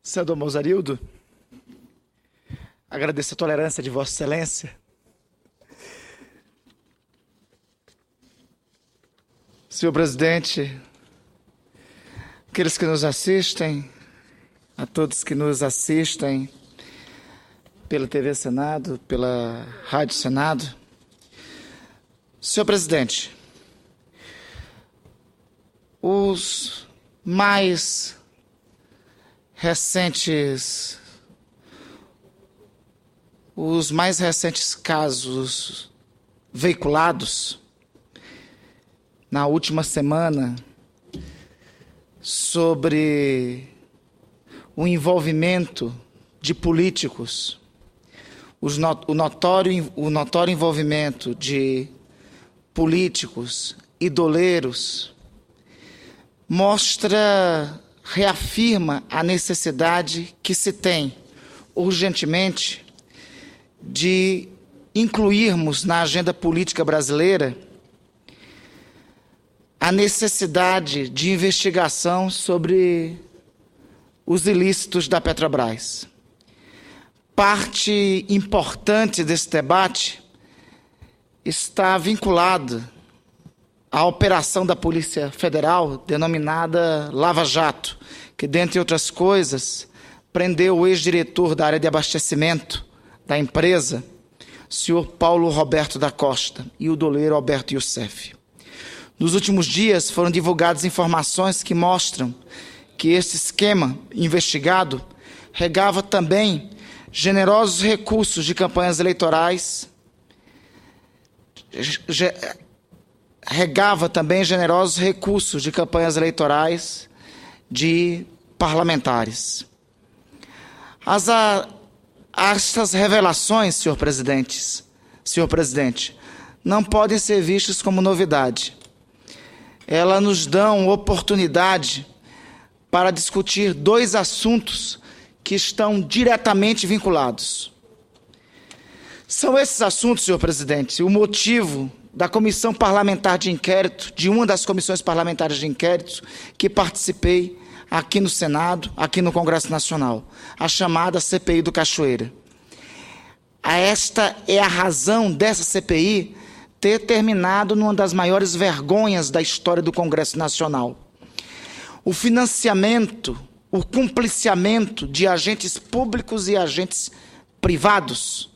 Senador Mozarildo, agradeço a tolerância de Vossa Excelência. Senhor presidente, aqueles que nos assistem, a todos que nos assistem pela TV Senado, pela Rádio Senado. Senhor presidente, os mais recentes casos veiculados na última semana sobre o envolvimento de políticos, o notório envolvimento de políticos idoleiros, reafirma a necessidade que se tem urgentemente de incluirmos na agenda política brasileira a necessidade de investigação sobre os ilícitos da Petrobras. Parte importante desse debate está vinculada à operação da Polícia Federal, denominada Lava Jato, que, dentre outras coisas, prendeu o ex-diretor da área de abastecimento da empresa, o senhor Paulo Roberto da Costa, e o doleiro Alberto Youssef. Nos últimos dias foram divulgadas informações que mostram que este esquema investigado regava também generosos recursos de campanhas eleitorais, de parlamentares. Estas revelações, senhor presidente, não podem ser vistas como novidade. Elas nos dão oportunidade para discutir dois assuntos que estão diretamente vinculados. São esses assuntos, senhor presidente, o motivo da comissão parlamentar de inquérito, de uma das comissões parlamentares de inquérito que participei aqui no Senado, aqui no Congresso Nacional, a chamada CPI do Cachoeira. Esta é a razão dessa CPI ter terminado numa das maiores vergonhas da história do Congresso Nacional. O financiamento, o cumpliciamento de agentes públicos e agentes privados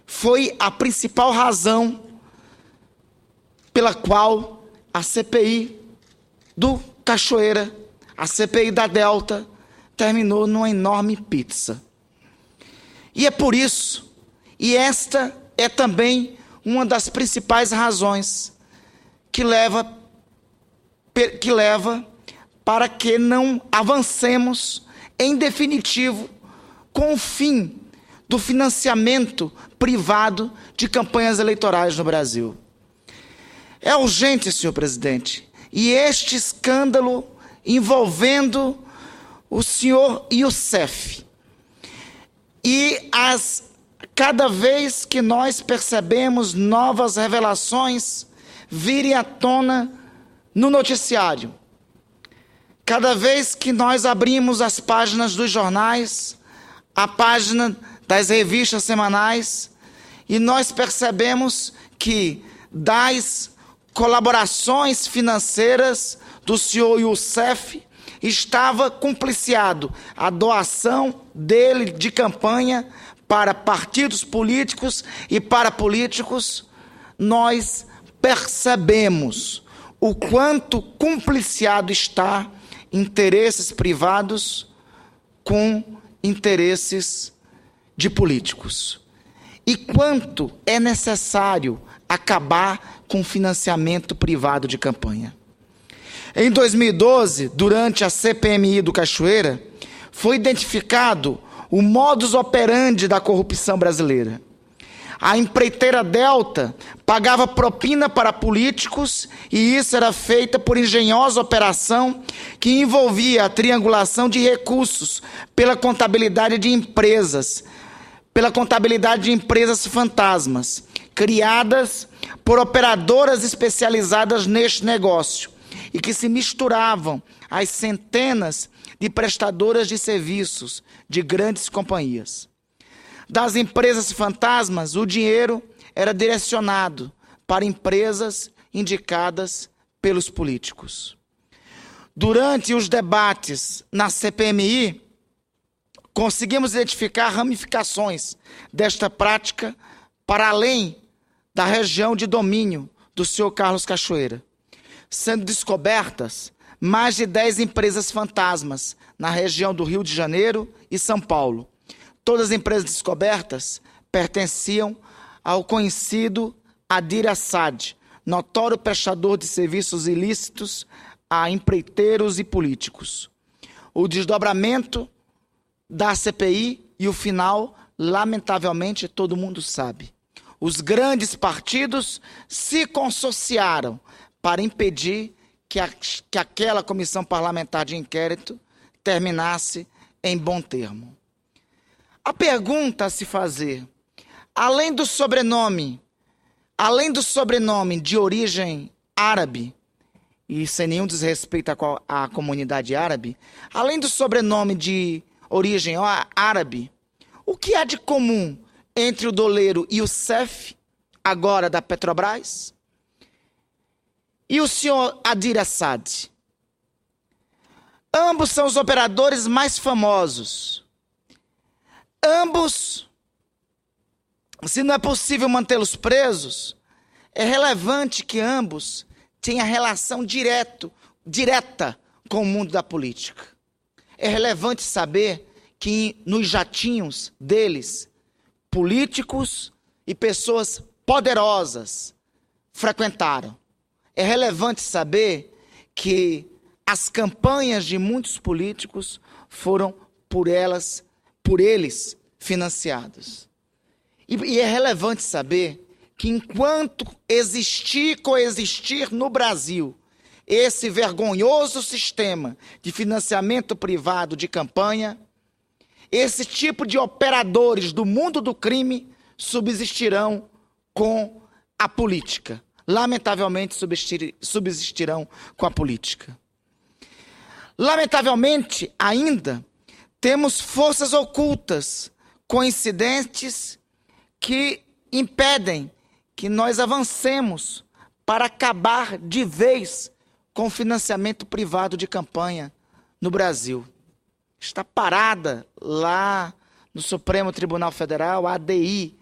foi a principal razão pela qual a CPI do Cachoeira, a CPI da Delta, terminou numa enorme pizza. E é por isso, e esta é também uma das principais razões que leva para que não avancemos em definitivo com o fim do financiamento privado de campanhas eleitorais no Brasil. É urgente, senhor presidente, e este escândalo envolvendo o senhor Youssef. E cada vez que nós percebemos novas revelações virem à tona no noticiário, cada vez que nós abrimos as páginas dos jornais, a página das revistas semanais, e nós percebemos que das colaborações financeiras do senhor Youssef estava cumpliciado a doação dele de campanha para partidos políticos e para políticos, nós percebemos o quanto cumpliciado está interesses privados com interesses de políticos. E quanto é necessário acabar com o financiamento privado de campanha. Em 2012, durante a CPMI do Cachoeira, foi identificado o modus operandi da corrupção brasileira. A empreiteira Delta pagava propina para políticos e isso era feita por engenhosa operação que envolvia a triangulação de recursos pela contabilidade de empresas fantasmas, criadas por operadoras especializadas neste negócio e que se misturavam as centenas de prestadoras de serviços de grandes companhias. Das empresas fantasmas, o dinheiro era direcionado para empresas indicadas pelos políticos. Durante os debates na CPMI, conseguimos identificar ramificações desta prática para além da região de domínio do senhor Carlos Cachoeira, sendo descobertas mais de 10 empresas fantasmas na região do Rio de Janeiro e São Paulo. Todas as empresas descobertas pertenciam ao conhecido Adir Assad, notório prestador de serviços ilícitos a empreiteiros e políticos. O desdobramento da CPI e o final, lamentavelmente, todo mundo sabe. Os grandes partidos se consociaram para impedir que aquela comissão parlamentar de inquérito terminasse em bom termo. A pergunta a se fazer, além do sobrenome de origem árabe, e sem nenhum desrespeito à comunidade árabe, além do sobrenome de origem árabe, o que há de comum entre o doleiro Youssef, agora da Petrobras, e o senhor Adir Assad? Ambos são os operadores mais famosos. Ambos, se não é possível mantê-los presos, é relevante que ambos tenham relação direta com o mundo da política. É relevante saber que nos jatinhos deles, políticos e pessoas poderosas frequentaram. É relevante saber que as campanhas de muitos políticos foram por eles financiadas. E é relevante saber que enquanto coexistir no Brasil esse vergonhoso sistema de financiamento privado de campanha, esse tipo de operadores do mundo do crime subsistirão com a política. Lamentavelmente subsistirão com a política. Lamentavelmente, ainda, temos forças ocultas, coincidentes, que impedem que nós avancemos para acabar de vez com o financiamento privado de campanha no Brasil. Está parada lá no Supremo Tribunal Federal, a ADI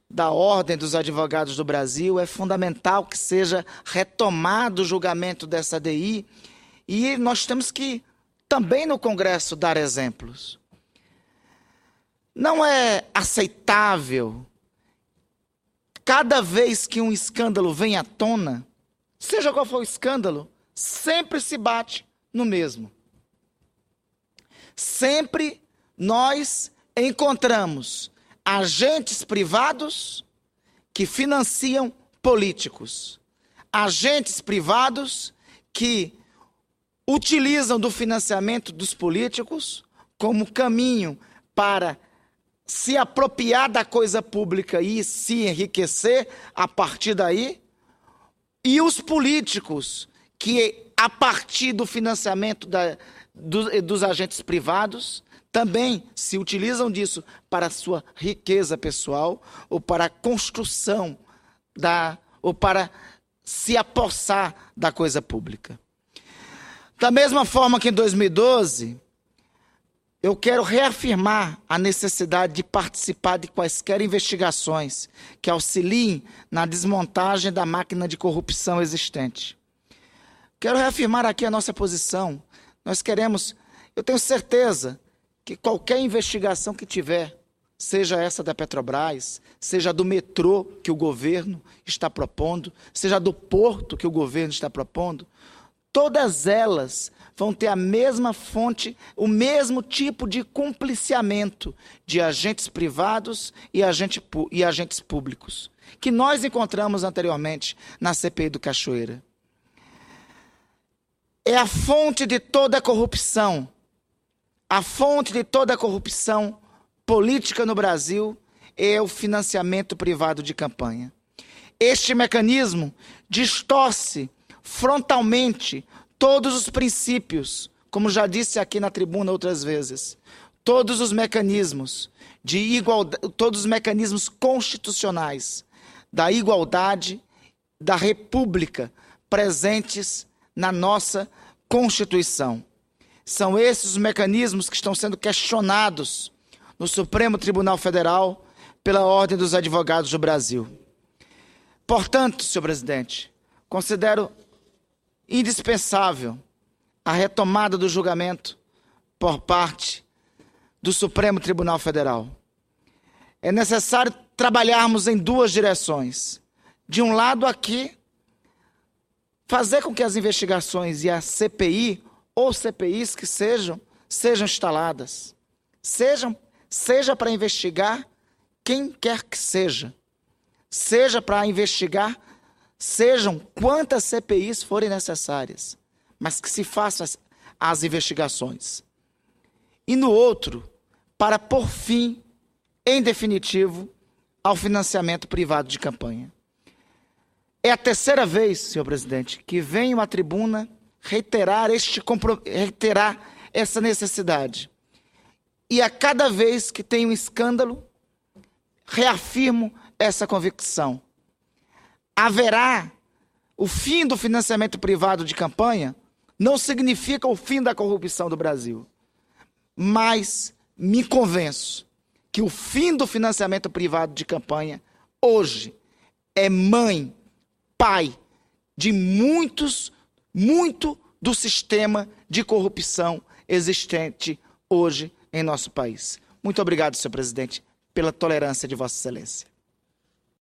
da Ordem dos Advogados do Brasil. É fundamental que seja retomado o julgamento dessa ADI e nós temos que também no Congresso dar exemplos. Não é aceitável cada vez que um escândalo vem à tona, seja qual for o escândalo, sempre se bate no mesmo. Sempre nós encontramos agentes privados que financiam políticos. Agentes privados que utilizam do financiamento dos políticos como caminho para se apropriar da coisa pública e se enriquecer a partir daí. E os políticos que, a partir do financiamento dos agentes privados, também se utilizam disso para a sua riqueza pessoal ou para a construção ou para se apossar da coisa pública. Da mesma forma que em 2012, eu quero reafirmar a necessidade de participar de quaisquer investigações que auxiliem na desmontagem da máquina de corrupção existente. Quero reafirmar aqui a nossa posição. Nós queremos, eu tenho certeza que qualquer investigação que tiver, seja essa da Petrobras, seja do metrô que o governo está propondo, seja do porto que o governo está propondo, todas elas vão ter a mesma fonte, o mesmo tipo de compliciamento de agentes privados e agentes públicos, que nós encontramos anteriormente na CPI do Cachoeira. É a fonte de toda a corrupção. A fonte de toda a corrupção política no Brasil é o financiamento privado de campanha. Este mecanismo distorce frontalmente todos os princípios, como já disse aqui na tribuna outras vezes, todos os mecanismos de igualdade, todos os mecanismos constitucionais da igualdade, da República, presentes na nossa Constituição. São esses os mecanismos que estão sendo questionados no Supremo Tribunal Federal pela Ordem dos Advogados do Brasil. Portanto, senhor presidente, considero indispensável a retomada do julgamento por parte do Supremo Tribunal Federal. É necessário trabalharmos em duas direções. De um lado, aqui, fazer com que as investigações e a CPI ou CPIs que sejam instaladas, seja para investigar quem quer que seja para investigar, sejam quantas CPIs forem necessárias, mas que se façam as investigações. E no outro, para pôr fim, em definitivo, ao financiamento privado de campanha. É a terceira vez, senhor presidente, que venho à tribuna reiterar essa necessidade. E a cada vez que tem um escândalo, reafirmo essa convicção. Haverá o fim do financiamento privado de campanha, não significa o fim da corrupção do Brasil. Mas me convenço que o fim do financiamento privado de campanha, hoje, é mãe, pai de muito do sistema de corrupção existente hoje em nosso país. Muito obrigado, senhor presidente, pela tolerância de Vossa Excelência.